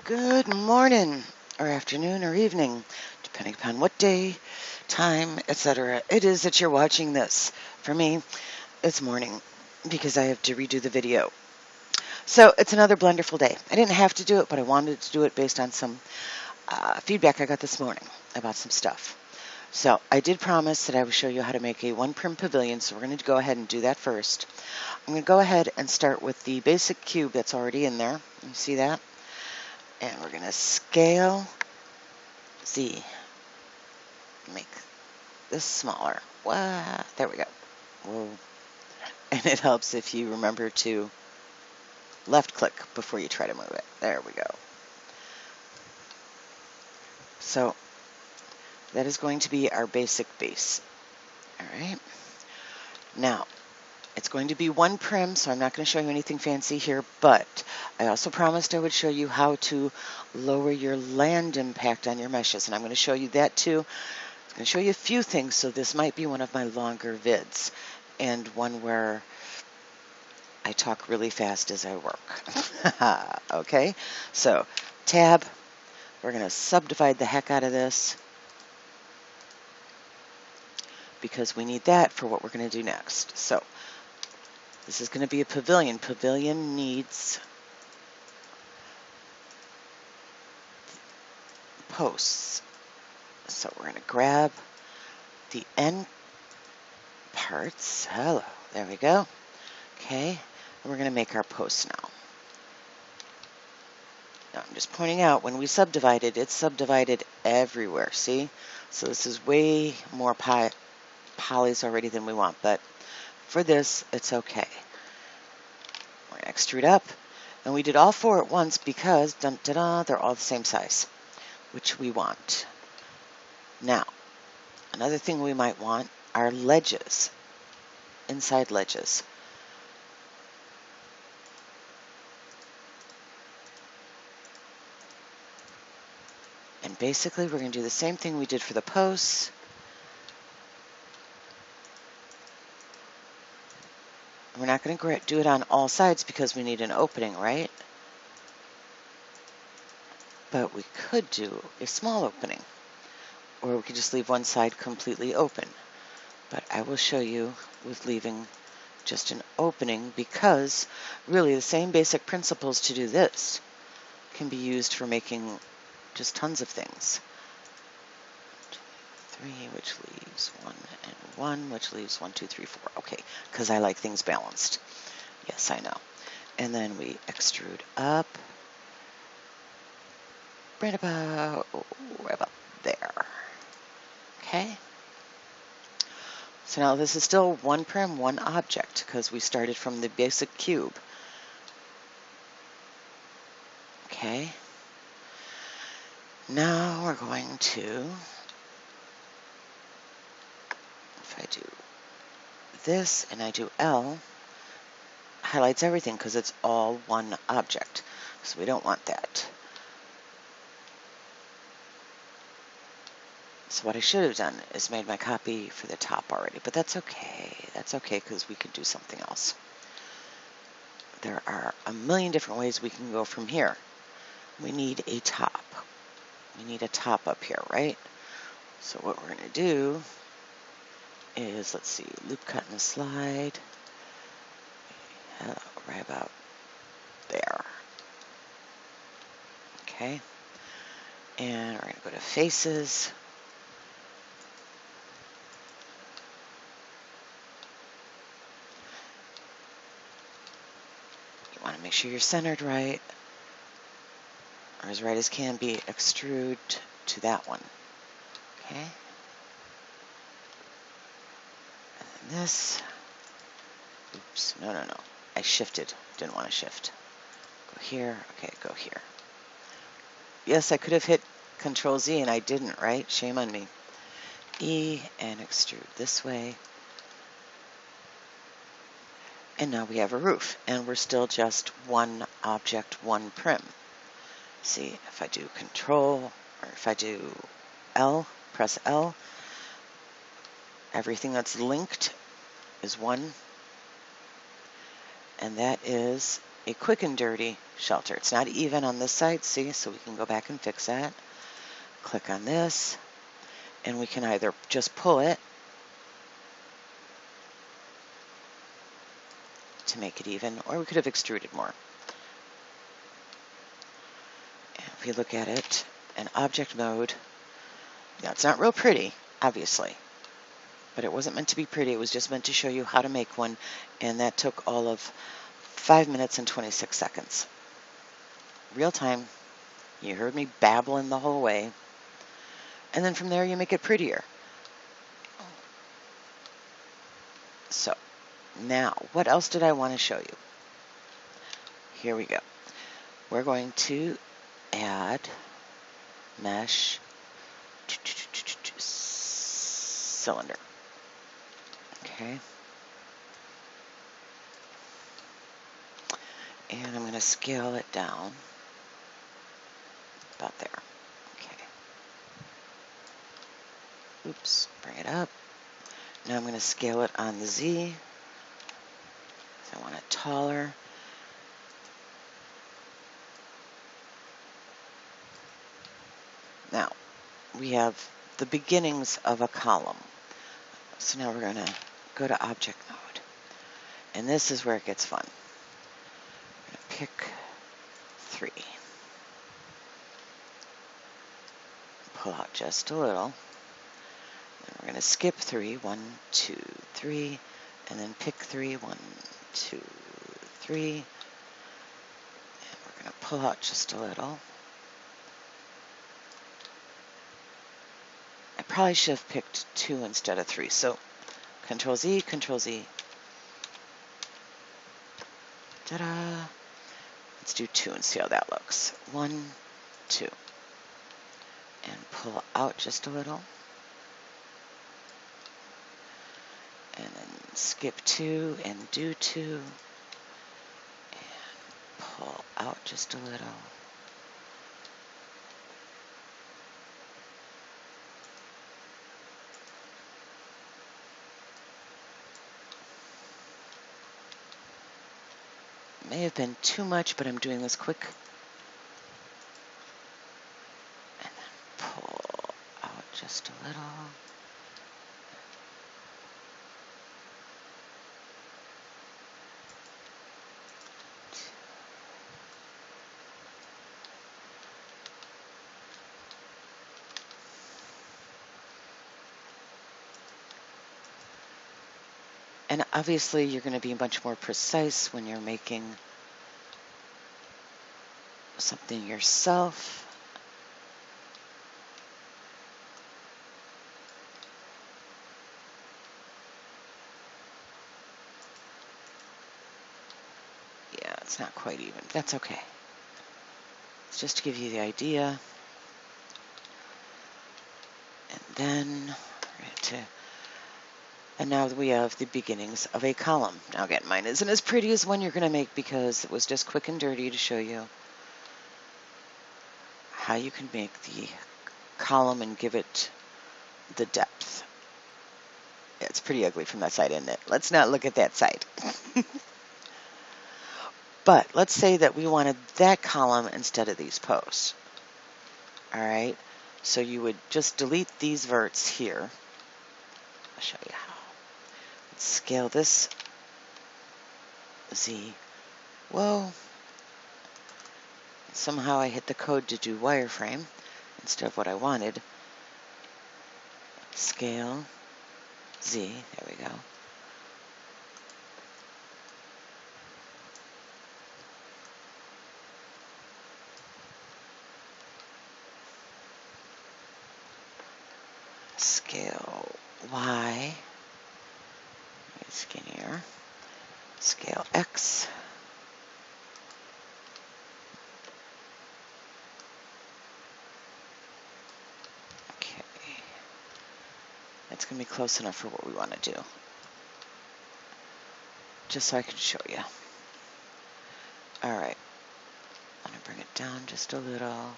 Good morning, or afternoon, or evening, depending upon what day, time, etc. it is that you're watching this. For me, it's morning because I have to redo the video. So it's another blenderful day. I didn't have to do it, but I wanted to do it based on some feedback I got this morning about some stuff. So I did promise that I would show you how to make a one-prim pavilion, so we're going to go ahead and do that first. I'm going to go ahead and start with the basic cube that's already in there. You see that? And we're going to scale Z. Make this smaller. Wow, there we go. Whoa. And it helps if you remember to left click before you try to move it. There we go. So that is going to be our basic base. All right. Now, it's going to be one prim, so I'm not going to show you anything fancy here, but I also promised I would show you how to lower your land impact on your meshes, and I'm going to show you that too. I'm going to show you a few things, so this might be one of my longer vids, and one where I talk really fast as I work. Okay, so tab, we're going to subdivide the heck out of this because we need that for what we're going to do next. So this is going to be a pavilion. Pavilion needs posts. So we're going to grab the end parts. Hello, there we go. Okay, and we're going to make our posts now. Now I'm just pointing out, when we subdivided, it's subdivided everywhere, see? So this is way more polys already than we want, but for this, it's okay. We're going to extrude up, and we did all four at once because, dun-da-da, they're all the same size, which we want. Now, another thing we might want are ledges, inside ledges. And basically, we're going to do the same thing we did for the posts. We're not going to do it on all sides because we need an opening, right? But we could do a small opening, or we could just leave one side completely open. But I will show you with leaving just an opening, because really the same basic principles to do this can be used for making just tons of things. 3, which leaves 1, and 1, which leaves 1, 2, 3, 4. Okay, because I like things balanced. Yes, I know. And then we extrude up right about there. Okay. So now this is still one prim, one object, because we started from the basic cube. Okay. Now we're going to, if I do this and I do L, highlights everything because it's all one object. So we don't want that. So what I should have done is made my copy for the top already, but that's okay. That's okay because we could do something else. There are a million different ways we can go from here. We need a top. We need a top up here, right? So what we're going to do is, let's see, loop cut and slide. Right about there. Okay. And we're going to go to faces. You want to make sure you're centered right, or as right as can be. Extrude to that one. Okay. And then this. Oops, no. I shifted. Didn't want to shift. Go here. Okay, go here. Yes, I could have hit Control Z and I didn't, right? Shame on me. E and extrude this way. And now we have a roof, and we're still just one object, one prim. See, if I do Control, or if I do L, press L, everything that's linked is one, and that is a quick and dirty shelter. It's not even on this side, see? So we can go back and fix that. Click on this, and we can either just pull it to make it even, or we could have extruded more. And if we look at it in object mode, now it's not real pretty, obviously, but it wasn't meant to be pretty. It was just meant to show you how to make one, and that took all of 5 minutes and 26 seconds. Real time. You heard me babbling the whole way. And then from there you make it prettier. So now, what else did I want to show you? Here we go. We're going to add mesh cylinder. Okay. And I'm going to scale it down about there. Okay. Oops, bring it up. Now I'm going to scale it on the Z. I want it taller. Now, we have the beginnings of a column. So now we're going to go to object mode. And this is where it gets fun. We're going to pick 3. Pull out just a little. And we're going to skip 3. 1, 2, 3. And then pick 3. 1, 2, 3. And we're going to pull out just a little. I probably should have picked 2 instead of 3. So Control Z, Control Z. Ta-da! Let's do 2 and see how that looks. 1, 2. And pull out just a little. And then skip 2 and do 2. And pull out just a little. May have been too much, but I'm doing this quick. And then pull out just a little. And obviously you're going to be much more precise when you're making something yourself. Yeah, it's not quite even. That's okay. It's just to give you the idea. And then and now we have the beginnings of a column. Now again, mine isn't as pretty as one you're going to make because it was just quick and dirty to show you how you can make the column and give it the depth. It's pretty ugly from that side, isn't it? Let's not look at that side. But let's say that we wanted that column instead of these posts. All right, so you would just delete these verts here. I'll show you how. Let's scale this Z. Whoa. Somehow I hit the code to do wireframe instead of what I wanted. Scale Z. There we go. Scale Y. Skinnier. Scale X. Okay. That's going to be close enough for what we want to do. Just so I can show you. All right. I'm going to bring it down just a little.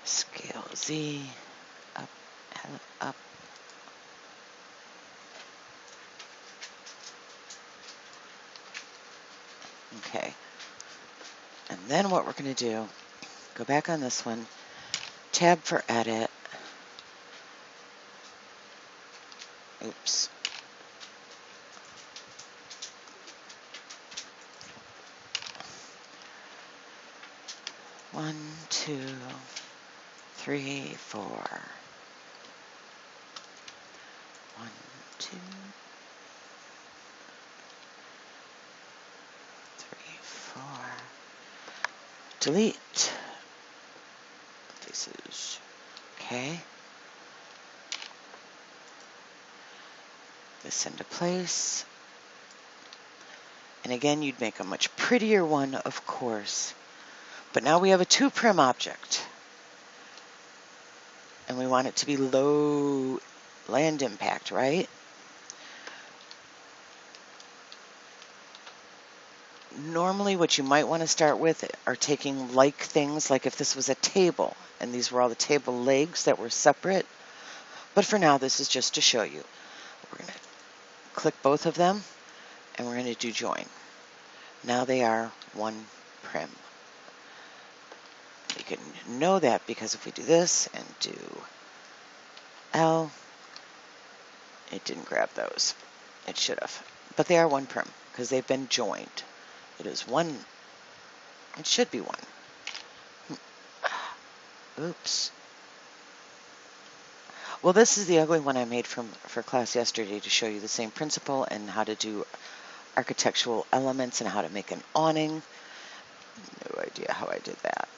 Scale Z. Up, up. Okay. And then what we're going to do, go back on this one, tab for edit. Oops. One, two, three, four. One, two, three, four. Delete. This is okay. This into place. And again, you'd make a much prettier one, of course. But now we have a 2' object. And we want it to be low land impact, right? Normally what you might want to start with are taking like things, like if this was a table, and these were all the table legs that were separate. But for now, this is just to show you. We're going to click both of them, and we're going to do join. Now they are 1'. You can know that because if we do this and do L, it didn't grab those. It should have. But they are 1' because they've been joined. It is 1. It should be 1. Oops. Well, this is the ugly one I made for class yesterday to show you the same principle and how to do architectural elements and how to make an awning. No idea how I did that.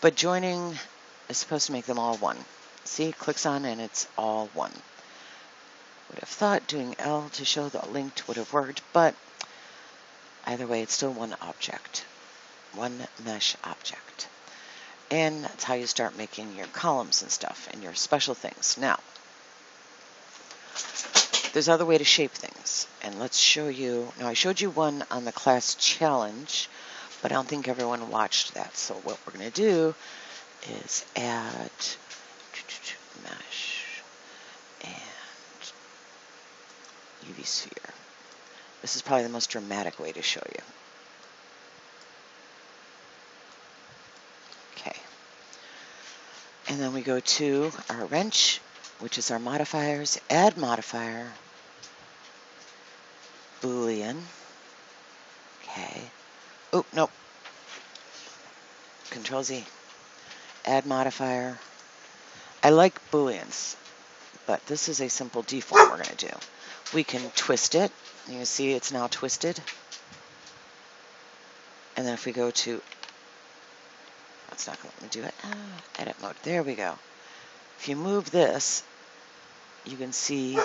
But joining is supposed to make them all 1. See, it clicks on and it's all 1. Would have thought doing L to show the linked would have worked, but either way, it's still 1 object, 1 mesh object. And that's how you start making your columns and stuff and your special things. Now, there's other way to shape things, and let's show you. Now, I showed you one on the class challenge, but I don't think everyone watched that. So what we're going to do is add mesh and UV sphere. This is probably the most dramatic way to show you. Okay. And then we go to our wrench, which is our modifiers, add modifier, Boolean. Okay. Oh, nope. Control Z. Add modifier. I like Booleans, but this is a simple default we're going to do. We can twist it. You can see it's now twisted. And then if we go to, it's not going to let me do it. Edit mode. There we go. If you move this, you can see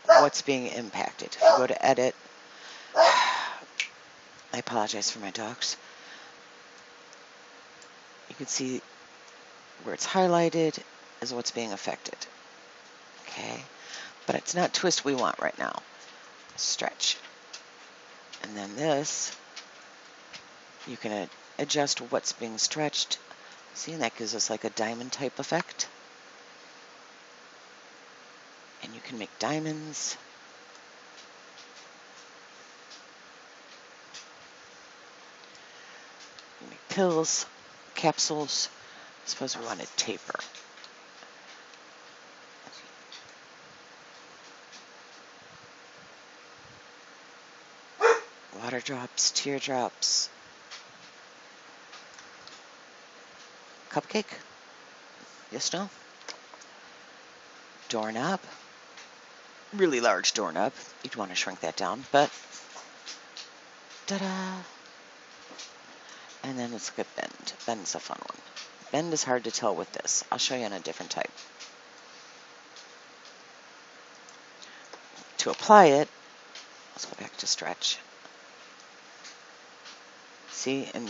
what's being impacted. If you go to edit, I apologize for my dogs. You can see where it's highlighted is what's being affected. Okay, but it's not twist we want right now. Stretch. And then this, you can adjust what's being stretched. See, and that gives us like a diamond type effect. And you can make diamonds. You make pills, capsules. Suppose we want to taper. Water drops, teardrops. Cupcake. Yes, no? Doorknob. Really large doorknob. You'd want to shrink that down, but ta-da! And then let's look at bend. Bend's a fun one. Bend is hard to tell with this. I'll show you on a different type. To apply it, let's go back to stretch. See, and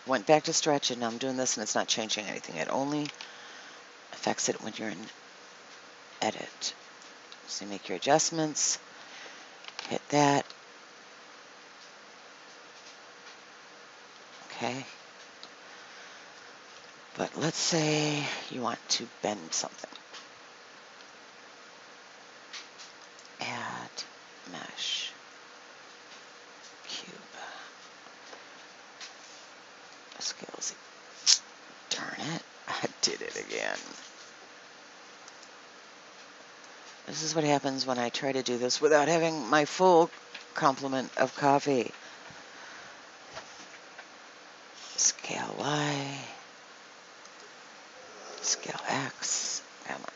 went back to stretch, and now I'm doing this, and it's not changing anything. It only affects it when you're in edit. So you make your adjustments, hit that. Okay. But let's say you want to bend something. Add mesh, cube, scale Z. Darn it, I did it again. This is what happens when I try to do this without having my full complement of coffee. Scale Y, scale X, come on.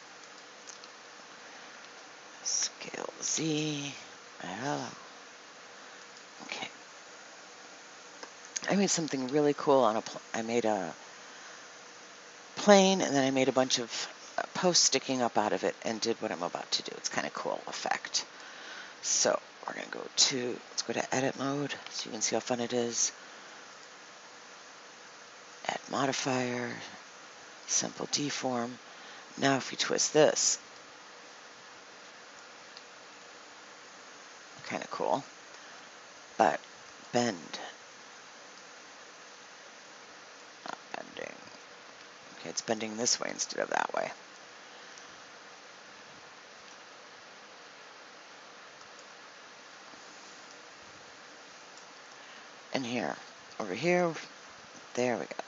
Scale Z, oh. Okay. I made something really cool on I made a plane and then I made a bunch of posts sticking up out of it and did what I'm about to do. It's kind of cool effect. So we're going to go to, let's go to edit mode so you can see how fun it is. Add modifier, simple deform. Now if we twist this, kind of cool, but bend. Not bending. Okay, it's bending this way instead of that way. And here, over here, there we go.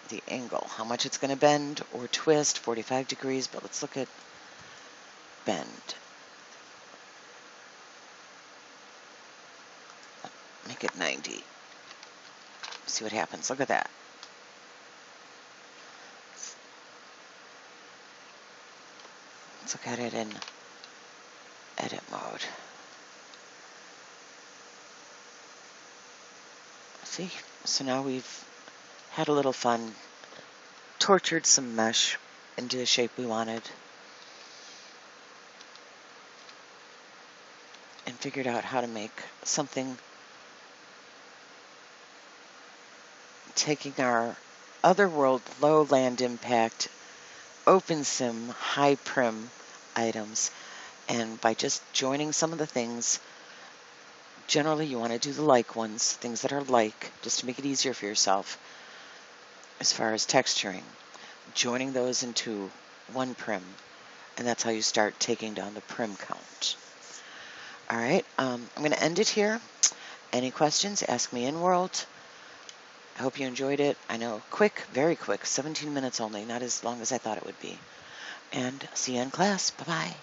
The angle, how much it's going to bend or twist, 45 degrees, but let's look at bend. Make it 90. See what happens. Look at that. Let's look at it in edit mode. See? So now we've had a little fun, tortured some mesh into the shape we wanted, and figured out how to make something taking our otherworld low land impact OpenSim high prim items, and by just joining some of the things, generally you want to do the like ones, things that are like, just to make it easier for yourself as far as texturing, joining those into one prim, and that's how you start taking down the prim count. All right, I'm going to end it here. Any questions, ask me in world. I hope you enjoyed it. I know, quick, very quick, 17 minutes only, not as long as I thought it would be. And see you in class. Bye-bye.